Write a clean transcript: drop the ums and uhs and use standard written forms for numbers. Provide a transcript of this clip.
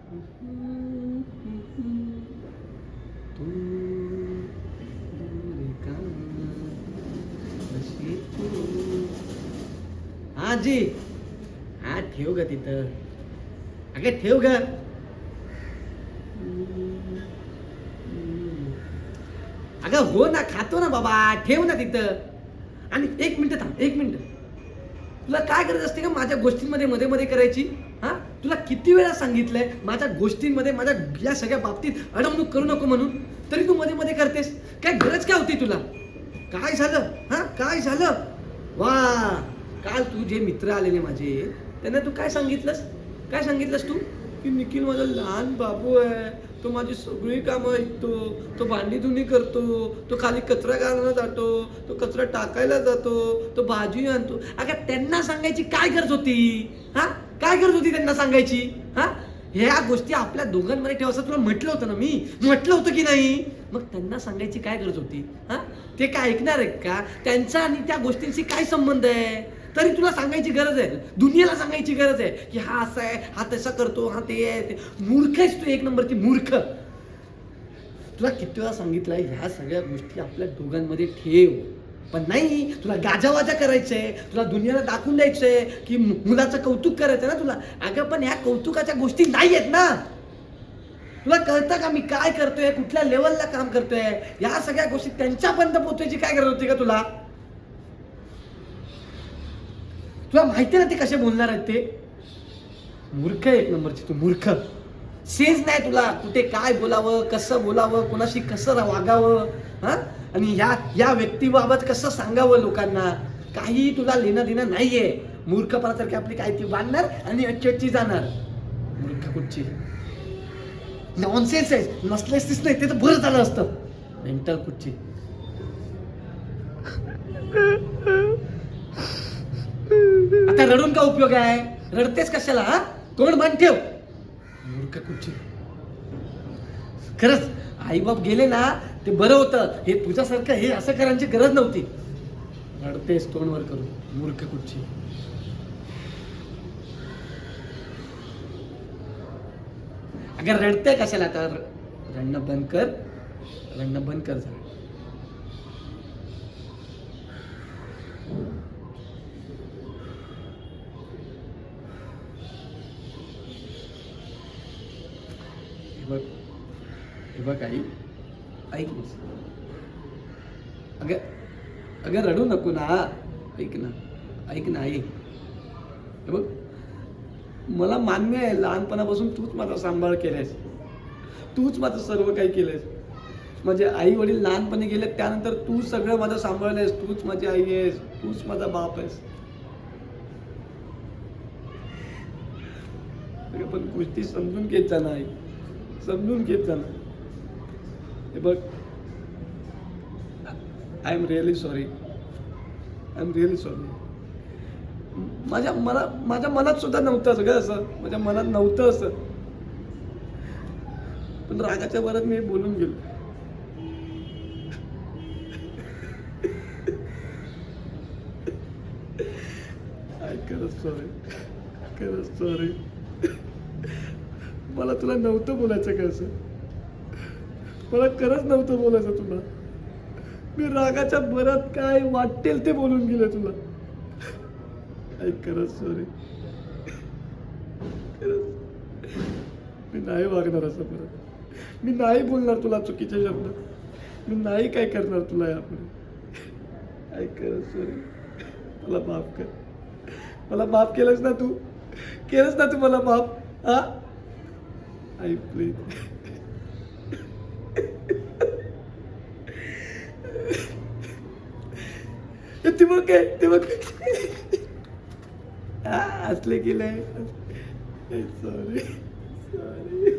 तू दूर का अशी तू. हा जी, हा ठेव ग तिथं. अगं ठेव ग. अगं हो ना, खातो ना बाबा, ठेव ना तिथं. आणि एक मिनिट थांब, एक मिनिट. तुला काय गरज असते का माझ्या गोष्टींमध्ये मध्ये मध्ये करायची? हा, तुला किती वेळा सांगितलंय माझ्या गोष्टींमध्ये, माझ्या या सगळ्या बाबतीत अडवणूक करू नको म्हणून, तरी तू मध्ये मध्ये करतेस. काय गरज काय होती तुला? काय झालं? हा, काय झालं? वा, काल तू जे मित्र आलेले माझे, त्यांना तू काय सांगितलंस? काय सांगितलंस तू? की निखिल माझा लहान बाबू आहे, तो माझी सगळी कामं ऐकतो, तो भांडी धुणी करतो, तो खाली कचरा घालायला जातो, तो कचरा टाकायला जातो, तो भाजी आणतो. अगं त्यांना सांगायची काय गरज होती? हा, काय गरज होती त्यांना सांगायची? हा, ह्या गोष्टी आपल्या दोघांमध्ये ठेव असं तुला म्हटलं होतं ना, मी म्हटलं होतं की नाही? मग त्यांना सांगायची काय गरज होती? हा, ते काय ऐकणार आहेत का? त्यांचा आणि त्या गोष्टींशी काय संबंध आहे? तरी तुला सांगायची गरज आहे, दुनियेला सांगायची गरज आहे की हा असा आहे, हा तसा करतो, हा ते आहे, ते. मूर्ख आहेस तू, एक नंबरची मूर्ख. तुला किती वेळा सांगितलंय ह्या सगळ्या गोष्टी आपल्या दोघांमध्ये ठेव, पण नाही, तुला गाजावाजा करायचंय, तुला दुनियाला दाखवून द्यायचंय की मुलाचं कौतुक करायचंय ना तुला. अगं पण ह्या कौतुकाच्या गोष्टी नाही आहेत ना. तुला कळतं का मी काय करतोय, कुठल्या लेवलला काम करतोय? या सगळ्या गोष्टी त्यांच्यापर्यंत पोहोचायची काय गरज होती का तुला? तुला माहिती ना ते कसे बोलणार आहेत ते? मूर्ख आहे एक नंबरची तू, मूर्ख. सेन्स नाही तुला, कुठे काय बोलावं, कसं बोलावं, कोणाशी कसं वागावं. हा, आणि या व्यक्तीबाबत कसं सांगावं लोकांना, काही तुला लेणं देणं नाहीये. मूर्खपणासारखी आपली काय ती बांधणार आणि अच्चटची जाणार. मूर्ख कुठची, नॉनसेन्स आहे. नसलेस नाही ते तर बरं झालं असतं. मेंटल कुठची. आता रडून का उपयोग आहे? रडतेस कशाला? हा, तोंड बंद ठेव. मूर्ख कुठची. खरंच आई बाप गेले ना, ते बरं होतं. हे तुझ्यासारखं हे असं करायची गरज नव्हती. रडतेस तोंडवर करून, मूर्ख कुठची. अगं रडते कशाला? आता रडणं बंद कर, रडणं बंद कर जरा. बघ, हे बघ आई, ऐक. अगं अगं रडू नको ना, ऐक ना, ऐक ना आई. हे बघ, मला मान्य आहे लहानपणापासून तूच माझा सांभाळ केलायस, तूच माझं सर्व काही केलंयस. माझे आई वडील लहानपणी गेले, त्यानंतर तू सगळं माझं सांभाळलंयस. तूच माझी आई आहेस, तूच माझा बाप आहेस. पण गोष्टी समजून घेत जा ना आई, समजून घेत जा ना. हे बघ, I am really sorry, I am really sorry. माझ्या मनात सुद्धा नव्हतं सगळं असं, माझ्या मनात नव्हतं असं, पण रागाच्या भरात मी बोलून गेलो. आय खरंच सॉरी, खरंच सॉरी. मला तुला नव्हतं बोलायचं का असं, मला खरंच नव्हतं बोलायचं तुला. मी रागाच्या भरात काय वाटेल ते बोलून गेले तुला. आय खरंच सॉरी, खरंच. मी नाही वागणार असं परत. मी नाही बोलणार तुला चुकीचे शब्द. मी नाही काय करणार तुला यापुढे. आय खरंच सॉरी. मला माफ कर. मला माफ केलंस ना तू, केलंस ना तू मला माफ. हा, आई प्लीज. ते बघ काय, ते बघ हा, असले केलंय. Sorry, sorry.